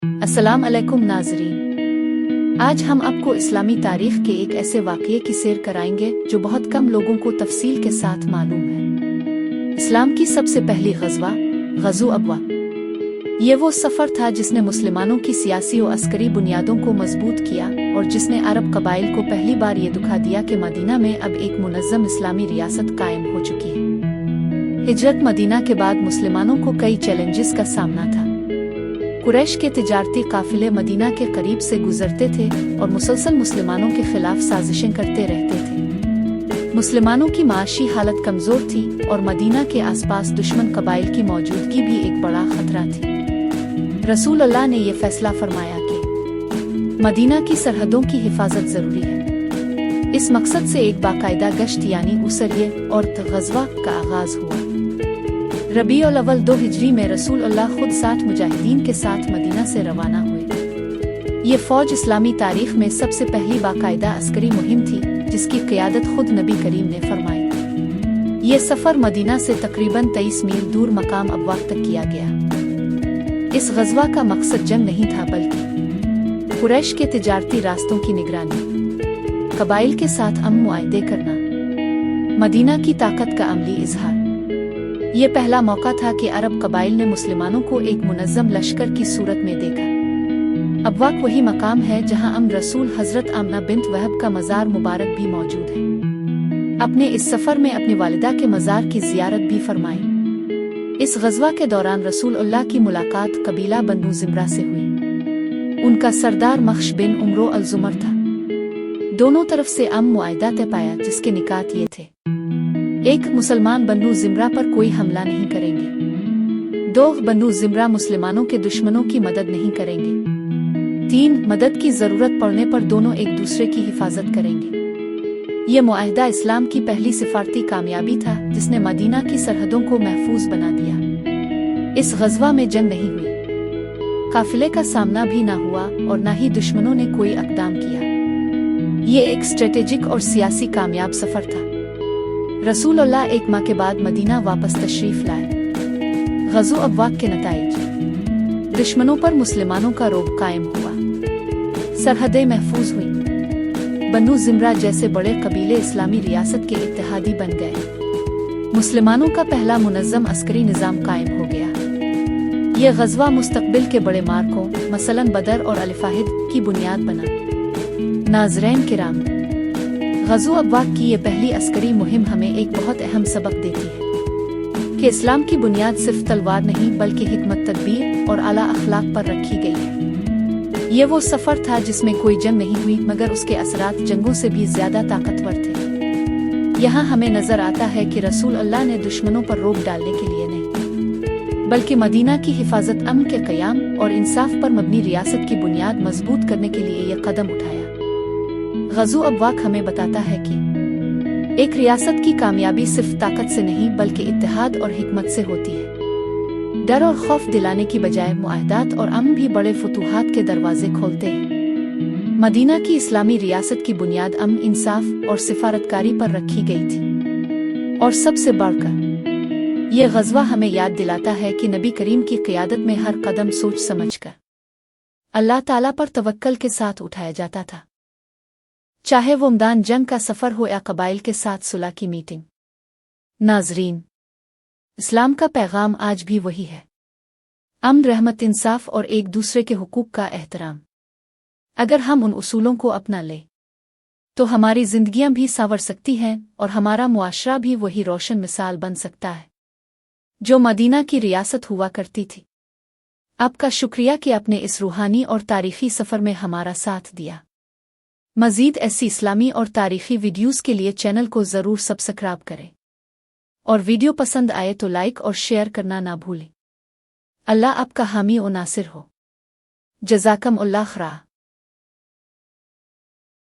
अस्सलाम अलैकुम नाज़रीन, आज हम आपको इस्लामी तारीख के एक ऐसे वाक़ये की सैर कराएंगे जो बहुत कम लोगों को तफसील के साथ मालूम है। इस्लाम की सबसे पहली ग़ज़वा ग़ज़ो अबवा। ये वो सफ़र था जिसने मुसलमानों की सियासी और अस्करी बुनियादों को मजबूत किया और जिसने अरब कबाइल को पहली बार ये दिखा दिया कि मदीना में अब एक मुनज़्ज़म इस्लामी रियासत कायम हो चुकी है। हिजरत मदीना के बाद मुसलमानों को कई चैलेंजेस का सामना था। कुरैश के तिजारती काफिले मदीना के करीब से गुजरते थे और मुसलसल मुसलमानों के खिलाफ साजिशें करते रहते थे। मुसलमानों की माशी हालत कमज़ोर थी और मदीना के आसपास दुश्मन कबाइल की मौजूदगी भी एक बड़ा खतरा थी। रसूल अल्लाह ने यह फैसला फरमाया कि मदीना की सरहदों की हिफाजत ज़रूरी है। इस मकसद से एक बाकायदा गश्त यानी उसरिये और ग़ज़वा का आगाज़ हुआ। रबीउल अव्वल 2 हिजरी में रसूल अल्लाह खुद 60 मुजाहिदीन के साथ मदीना से रवाना हुए। ये फ़ौज इस्लामी तारीख में सबसे पहली बाकायदा अस्करी मुहिम थी जिसकी क़ियादत खुद नबी करीम ने फरमाई। ये सफ़र मदीना से तकरीबन 23 मील दूर मकाम अबवा तक किया गया। इस ग़ज़वा का मकसद जंग नहीं था बल्कि कुरैश के तिजारती रास्तों की निगरानी, कबाइल के साथ अमन मुआहदे करना, मदीना की ताकत का अमली इजहार। ये पहला मौका था कि अरब कबाइल ने मुसलमानों को एक मुनज़्ज़म लश्कर की सूरत में देखा। अबवा वही मकाम है जहां रसूल हज़रत आमना बिन्त वहब का मज़ार मुबारक भी मौजूद है। अपने इस सफ़र में अपनी वालिदा के मज़ार की ज़ियारत भी फरमाई। इस ग़ज़वा के दौरान रसूल अल्लाह की मुलाकात कबीला बनु ज़िम्रा से हुई। उनका सरदार मख्श बिन उम्रो अल ज़ुमर था। दोनों तरफ से अमन मुआहदा तय पाया जिसके निकात ये थे: 1. मुसलमान बनु ज़िम्रा पर कोई हमला नहीं करेंगे। 2. बनु ज़िम्रा मुसलमानों के दुश्मनों की मदद नहीं करेंगे। 3. मदद की ज़रूरत पड़ने पर दोनों एक दूसरे की हिफाजत करेंगे। ये मुआहदा इस्लाम की पहली सिफारती कामयाबी था जिसने मदीना की सरहदों को महफूज बना दिया। इस ग़ज़वा में जंग नहीं हुई, काफिले का सामना भी ना हुआ और ना ही दुश्मनों ने कोई अक़दाम किया। ये एक स्ट्रेटेजिक और सियासी कामयाब सफ़र था। रसूल अल्लाह 1 माह के बाद मदीना वापस तशरीफ लाए। ग़ज़ो अबवा के नताइज: दुश्मनों पर मुसलमानों का रोब कायम हुआ, सरहदें महफूज हुई, बनु ज़िम्रा जैसे बड़े कबीले इस्लामी रियासत के इत्तेहादी बन गए, मुसलमानों का पहला मुनज़्ज़म अस्करी निज़ाम कायम हो गया। यह ग़ज़वा मुस्तक़बिल के बड़े मार्कों मसलन बदर और अल-फ़ाहिद की बुनियाद बना। नाज़रीन किराम, ग़ज़ो अबवा की ये पहली अस्करी मुहिम हमें एक बहुत अहम सबक देती है कि इस्लाम की बुनियाद सिर्फ तलवार नहीं बल्कि हिकमत, तदबीर और आला अखलाक पर रखी गई है। ये वो सफ़र था जिसमें कोई जंग नहीं हुई मगर उसके असरात जंगों से भी ज़्यादा ताकतवर थे। यहाँ हमें नज़र आता है कि रसूल अल्लाह ने दुश्मनों पर रोक डालने के लिए नहीं बल्कि मदीना की हिफाजत, अमन के क़याम और इंसाफ पर मबनी रियासत की बुनियाद मजबूत करने के लिए यह कदम उठाया। ग़ज़ो अबवा हमें बताता है कि एक रियासत की कामयाबी सिर्फ ताकत से नहीं बल्कि इत्तेहाद और हिकमत से होती है। डर और खौफ दिलाने की बजाय मुआहदात और अमन भी बड़े फतूहात के दरवाजे खोलते हैं। मदीना की इस्लामी रियासत की बुनियाद अमन, इंसाफ और सिफारतकारी पर रखी गई थी। और सबसे बढ़कर यह ग़ज़वा हमें याद दिलाता है कि नबी करीम की क़ियादत में हर कदम सोच समझकर अल्लाह ताला पर तवक्कल के साथ उठाया जाता था, चाहे वो मैदान जंग का सफ़र हो या कबाइल के साथ सुलह की मीटिंग। नाज़रीन, इस्लाम का पैगाम आज भी वही है: अमन, रहमत, इंसाफ और एक दूसरे के हुकूक का एहतराम। अगर हम उन उसूलों को अपना लें तो हमारी ज़िंदगियां भी संवर सकती हैं और हमारा मुआशरा भी वही रोशन मिसाल बन सकता है जो मदीना की रियासत हुआ करती थी। आपका शुक्रिया कि आपने इस रूहानी और तारीख़ी सफ़र में हमारा साथ दिया। मज़ीद ऐसी इस्लामी और तारीख़ी वीडियोज़ के लिए चैनल को ज़रूर सब्सक्राइब करें और वीडियो पसंद आए तो लाइक और शेयर करना ना भूलें। अल्लाह आपका हामी और नासिर हो। जज़ाकमुल्लाह खैर।